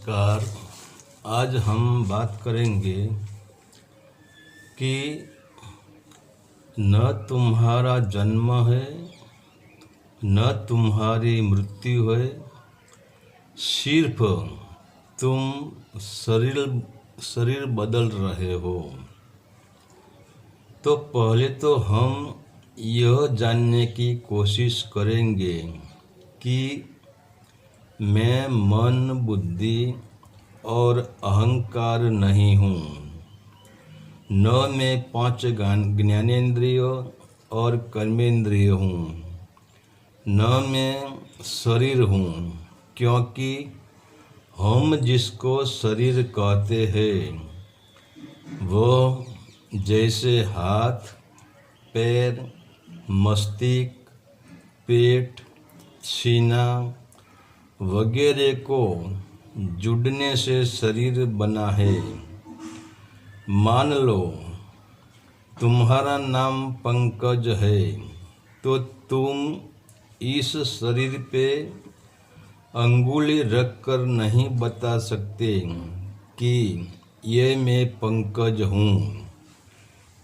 नमस्कार। आज हम बात करेंगे कि न तुम्हारा जन्म है न तुम्हारी मृत्यु है, सिर्फ तुम शरीर बदल रहे हो। तो पहले तो हम यह जानने की कोशिश करेंगे कि मैं मन, बुद्धि और अहंकार नहीं हूँ, न मैं 5 ज्ञानेंद्रिय और कर्मेंद्रिय हूँ, न मैं शरीर हूँ, क्योंकि हम जिसको शरीर कहते हैं वह जैसे हाथ, पैर, मस्तिष्क, पेट, सीना वगैरह को जुड़ने से शरीर बना है। मान लो तुम्हारा नाम पंकज है, तो तुम इस शरीर पे अंगुली रख कर नहीं बता सकते कि ये मैं पंकज हूँ,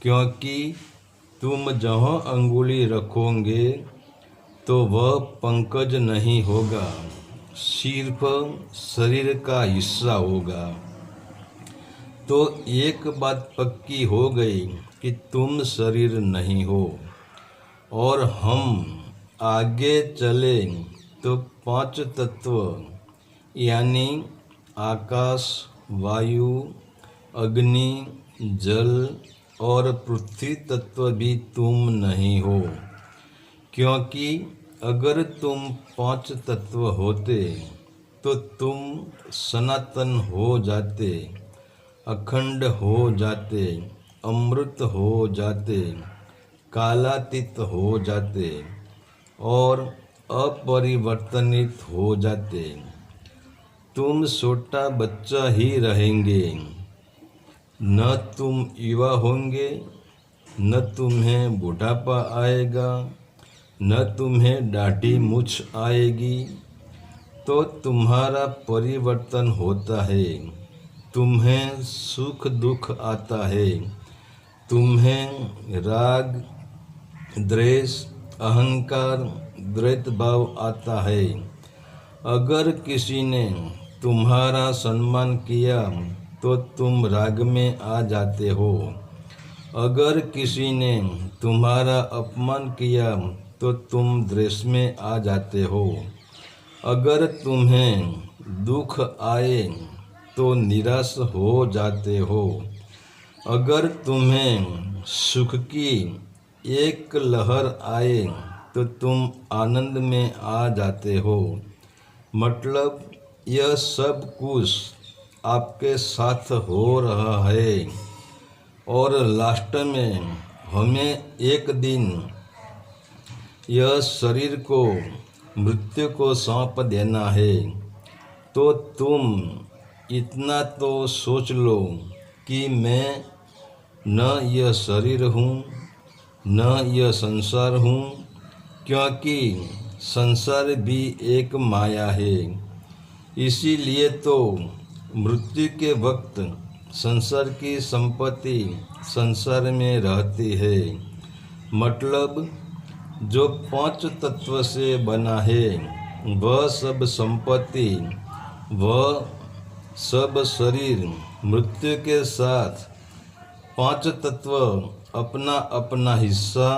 क्योंकि तुम जहाँ अंगुली रखोगे तो वह पंकज नहीं होगा, सिर्फ शरीर का हिस्सा होगा। तो एक बात पक्की हो गई कि तुम शरीर नहीं हो। और हम आगे चले तो 5 तत्व यानी आकाश, वायु, अग्नि, जल और पृथ्वी तत्व भी तुम नहीं हो, क्योंकि अगर तुम 5 तत्व होते तो तुम सनातन हो जाते, अखंड हो जाते, अमृत हो जाते, कालातीत हो जाते और अपरिवर्तनित हो जाते। तुम छोटा बच्चा ही रहेंगे, न तुम युवा होंगे, न तुम्हें बुढ़ापा आएगा, न तुम्हें दाढ़ी मूछ आएगी। तो तुम्हारा परिवर्तन होता है, तुम्हें सुख दुख आता है, तुम्हें राग, द्वेष, अहंकार, द्वैत भाव आता है। अगर किसी ने तुम्हारा सम्मान किया तो तुम राग में आ जाते हो, अगर किसी ने तुम्हारा अपमान किया तो तुम द्वेष में आ जाते हो, अगर तुम्हें दुख आए तो निराश हो जाते हो, अगर तुम्हें सुख की एक लहर आए तो तुम आनंद में आ जाते हो। मतलब यह सब कुछ आपके साथ हो रहा है और लास्ट में हमें एक दिन यह शरीर को मृत्यु को सौंप देना है। तो तुम इतना तो सोच लो कि मैं न यह शरीर हूँ न यह संसार हूँ, क्योंकि संसार भी एक माया है। इसीलिए तो मृत्यु के वक्त संसार की संपत्ति संसार में रहती है। मतलब जो 5 तत्व से बना है वह सब संपत्ति, वह सब शरीर मृत्यु के साथ 5 तत्व अपना अपना हिस्सा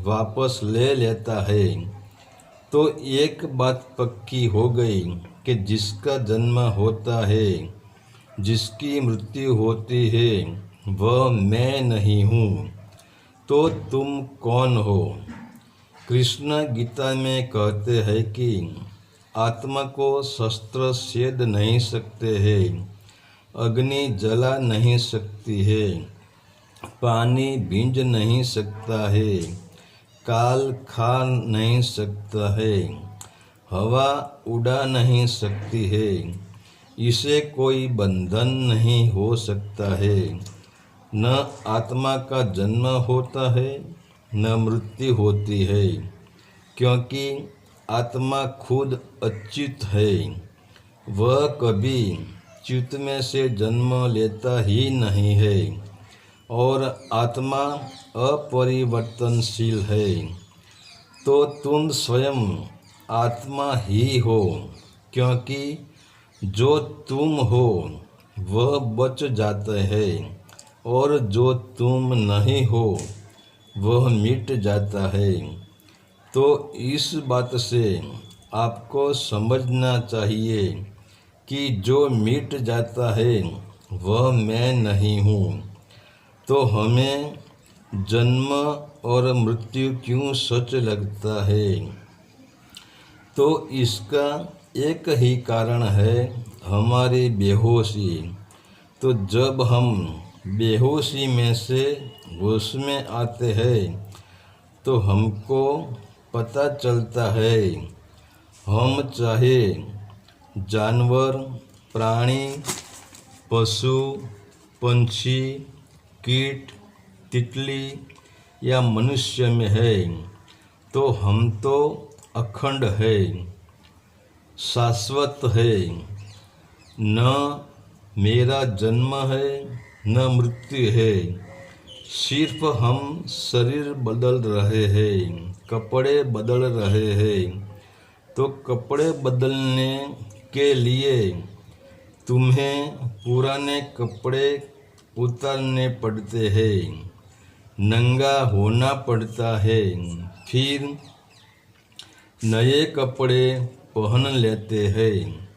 वापस ले लेता है। तो एक बात पक्की हो गई कि जिसका जन्म होता है, जिसकी मृत्यु होती है, वह मैं नहीं हूँ। तो तुम कौन हो? कृष्ण गीता में कहते हैं कि आत्मा को शस्त्र छेद नहीं सकते हैं, अग्नि जला नहीं सकती है, पानी भींज नहीं सकता है, काल खा नहीं सकता है, हवा उड़ा नहीं सकती है, इसे कोई बंधन नहीं हो सकता है। न आत्मा का जन्म होता है न मृत्यु होती है, क्योंकि आत्मा खुद अच्युत है, वह कभी चित्त में से जन्म लेता ही नहीं है और आत्मा अपरिवर्तनशील है, तो तुम स्वयं आत्मा ही हो, क्योंकि जो तुम हो वह बच जाता है और जो तुम नहीं हो वह मिट जाता है। तो इस बात से आपको समझना चाहिए कि जो मिट जाता है वह मैं नहीं हूँ। तो हमें जन्म और मृत्यु क्यों सच लगता है? तो इसका एक ही कारण है, हमारी बेहोशी। तो जब हम बेहोशी में से होश में आते हैं तो हमको पता चलता है हम चाहे जानवर, प्राणी, पशु, पंछी, कीट, तितली या मनुष्य में है, तो हम तो अखंड है, शाश्वत है। न मेरा जन्म है न मृत्यु है, सिर्फ हम शरीर बदल रहे हैं, कपड़े बदल रहे हैं। तो कपड़े बदलने के लिए तुम्हें पुराने कपड़े उतारने पड़ते हैं, नंगा होना पड़ता है, फिर नए कपड़े पहन लेते हैं,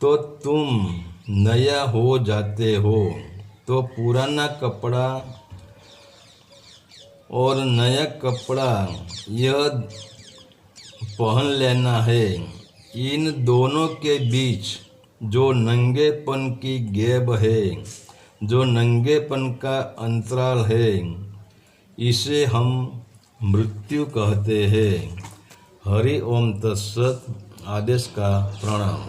तो तुम नया हो जाते हो। तो पुराना कपड़ा और नया कपड़ा यह पहन लेना है। इन दोनों के बीच जो नंगेपन की गैप है, जो नंगेपन का अंतराल है, इसे हम मृत्यु कहते हैं। हरि ओम तत्सत। आदेश का प्रणाम।